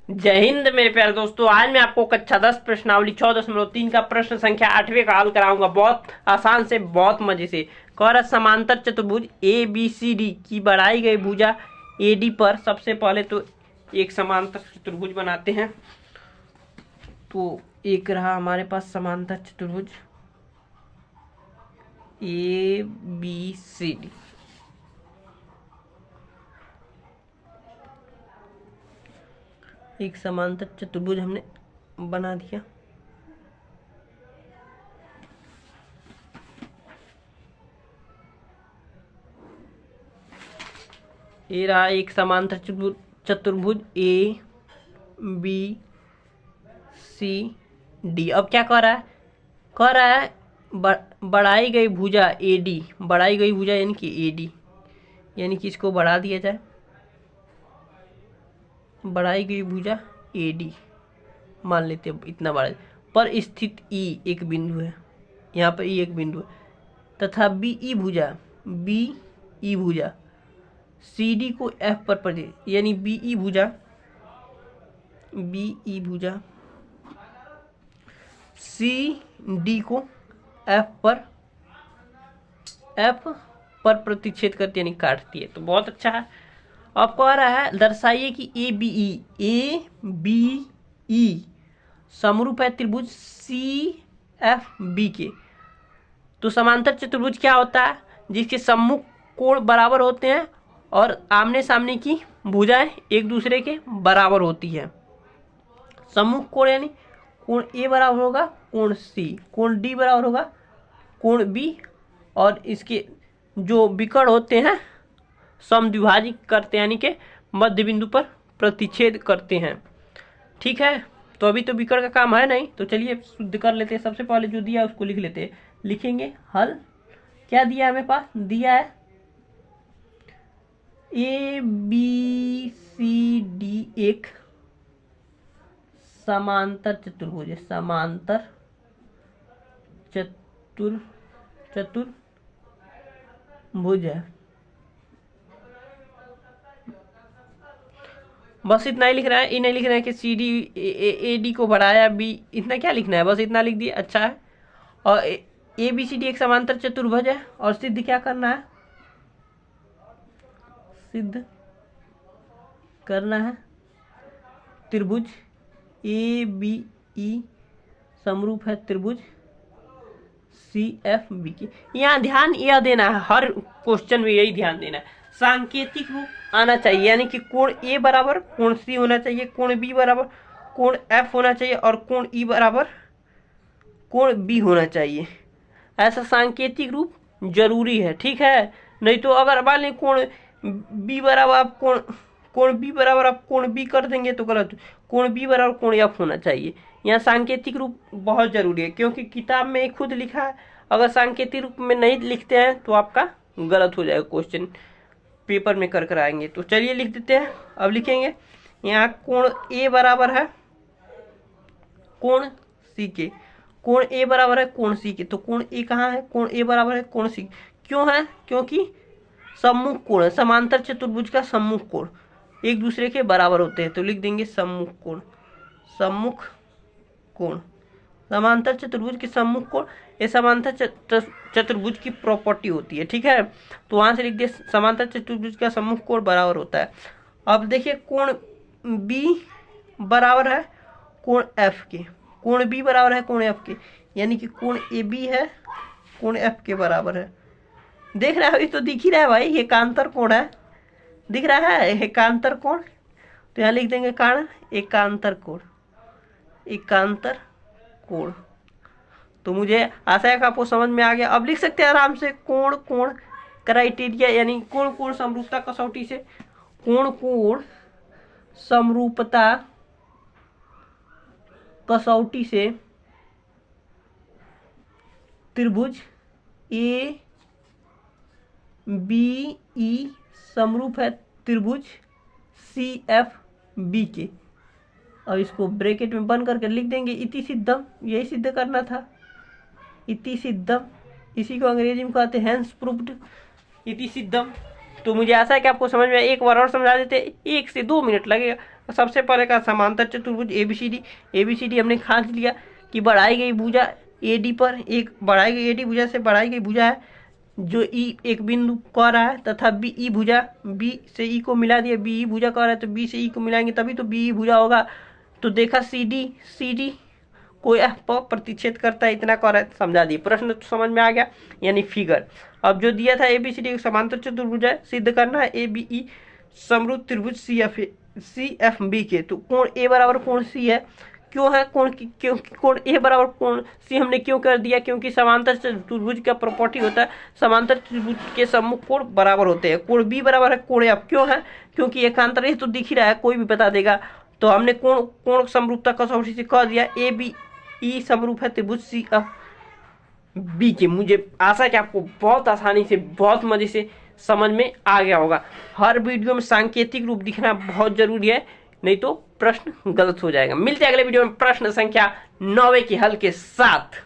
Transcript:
जय हिंद मेरे प्यारे दोस्तों। आज मैं आपको कक्षा 10 प्रश्नावली 14.3 का प्रश्न संख्या 8वें का हल कराऊंगा। बहुत आसान से बहुत मजे से। कह रहा समांतर चतुर्भुज ए बी सी डी की बढ़ाई गई भुजा ए डी पर। सबसे पहले तो एक समांतर चतुर्भुज बनाते हैं। तो एक रहा हमारे पास समांतर चतुर्भुज ए बी सी डी। एक समांतर चतुर्भुज हमने बना दिया। ये रहा एक समांतर चतुर्भुज ए बी सी डी। अब क्या कह रहा है बढ़ाई गई भुजा ए डी। बढ़ाई गई भुजा यानी कि ए डी, यानी कि इसको बढ़ा दिया जाए। बढ़ाई गई भुजा ए डी मान लेते हैं इतना बड़ा पर स्थित ई एक बिंदु है। यहाँ पर ई एक बिंदु है तथा बी ई भुजा सी डी को एफ पर प्रति, यानी बी ई भुजा सी डी को एफ पर प्रतिच्छेद करती यानी काटती है। तो बहुत अच्छा है। अब कह रहा है दर्शाइए कि ए बी ई समरूप है त्रिभुज सी एफ बी के। तो समांतर चतुर्भुज क्या होता है? जिसके सम्मुख कोण बराबर होते हैं और आमने सामने की भुजाएं एक दूसरे के बराबर होती है। सम्मुख कोण यानी कोण ए बराबर होगा कोण सी, कोण डी बराबर होगा कोण बी, और इसके जो विकर्ण होते हैं समद्विभाजित करते हैं यानी कि मध्य बिंदु पर प्रतिच्छेद करते हैं। ठीक है, तो अभी तो विकर्ण का काम है नहीं, तो चलिए शुद्ध कर लेते हैं। सबसे पहले जो दिया उसको लिख लेते हैं। लिखेंगे हल। क्या दिया है हमें पास? दिया है ए बी सी डी एक समांतर चतुर्भुज है। समांतर चतुर्भुज है। बस इतना ही लिख रहा है। ये नहीं लिख रहा है कि सी डी ए डी को बढ़ाया बी। इतना क्या लिखना है, बस इतना लिख दिया। अच्छा है। और ए बी सी डी एक समांतर चतुर्भुज है और सिद्ध क्या करना है? सिद्ध करना है त्रिभुज ए बी ई समरूप है त्रिभुज सी एफ बी की। यहाँ ध्यान यह देना है, हर क्वेश्चन में यही ध्यान देना है, सांकेतिक रूप आना चाहिए। यानी कि कोण ए बराबर कोण सी होना चाहिए, कोण बी बराबर कोण एफ होना चाहिए और कोण ई बराबर कोण बी होना चाहिए। ऐसा सांकेतिक रूप जरूरी है। ठीक है, नहीं तो अगर मान लें कोण बी बराबर आप कोण बी बराबर आप कोण बी कर देंगे तो गलत। कोण बी बराबर कोण एफ होना चाहिए। यहाँ सांकेतिक रूप बहुत जरूरी है, क्योंकि किताब में खुद लिखा है। अगर सांकेतिक रूप में नहीं लिखते हैं तो आपका गलत हो जाएगा, क्वेश्चन पेपर में कर आएंगे। तो चलिए लिख देते हैं। अब लिखेंगे यहाँ कोण ए बराबर है कोण सी के। कोण ए बराबर है कोण सी के। तो कोण ए कहाँ है? कोण ए बराबर है कोण सी। क्यों है? क्योंकि सम्मुख कोण है। समांतर चतुर्भुज का सम्मुख कोण एक दूसरे के बराबर होते हैं। तो लिख देंगे सम्मुख कोण। सम्मुख कोण समांतर चतुर्भुज के सम्मुख कोण, ये समांतर चतुर्भुज की प्रॉपर्टी होती है। ठीक है, तो वहां से लिख दिया समांतर चतुर्भुज का सम्मुख कोण बराबर होता है। अब देखिए कोण बी बराबर है कोण एफ के। कोण बी बराबर है कोण एफ के, यानी कि कोण ए बी है कोण एफ के बराबर है। देख रहा है? अभी तो दिख ही रहा है भाई, एकांतर कोण है। दिख रहा है एकांतर कोण। तो यहाँ लिख देंगे कारण एकांतर कोण। एकांतर कोण। तो मुझे आशा है कि आपको समझ में आ गया। अब लिख सकते हैं आराम से कोण क्राइटेरिया, यानी कोण समरूपता कसौटी से। कोण समरूपता कसौटी से त्रिभुज ए बी ई समरूप है त्रिभुज सी एफ बी के। और इसको ब्रैकेट में बंद करके लिख देंगे इति सिद्धम। यही सिद्ध करना था, इति सिद्धम। इसी को अंग्रेजी में कहते हैं हेंस प्रूव्ड, इति सिद्धम। तो मुझे आशा है कि आपको समझ में, एक बार और समझा देते, 1 से 2 मिनट लगेगा। सबसे पहले का समांतर चतुर्भुज एबीसीडी हमने खांच लिया कि बढ़ाई गई भुजा एडी पर एक बढ़ाई गई एडी भुजा से बढ़ाई गई भुजा है जो ई एक बिंदु कह रहा है, तथा बी ई भुजा बी से ई को मिला दिया, बी ई भुजा कह रहा है तो बी से ई को मिलाएंगे तभी तो बी ई भुजा होगा। तो देखा सी डी को एफ पर प्रतिच्छेद करता है, इतना कह रहा है, समझा दिए। प्रश्न तो समझ में आ गया, यानी फिगर। अब जो दिया था एबीसीडी समांतर चतुर्भुज है, सिद्ध करना है ए बी ई समरूप त्रिभुज सी एफ बी के। तो कोण ए बराबर कोण सी है, क्यों है क्यों कोण ए बराबर कोण सी हमने क्यों कर दिया, क्योंकि समांतर चतुर्भुज का प्रॉपर्टी होता है समांतर चतुर्भुज के सम्मुख कोण बराबर होते हैं। कोण बी बराबर है कोण एफ, क्यों है, क्योंकि एकांतर ये तो दिख ही रहा है, कोई भी बता देगा। तो हमने कोण समरूपता कसौटी से कह दिया ए बी ई समरूप है त्रिभुज सी एफ बी के। मुझे आशा है कि आपको बहुत आसानी से बहुत मजे से समझ में आ गया होगा। हर वीडियो में सांकेतिक रूप दिखना बहुत जरूरी है, नहीं तो प्रश्न गलत हो जाएगा। मिलते हैं अगले वीडियो में प्रश्न संख्या 9 के हल के साथ।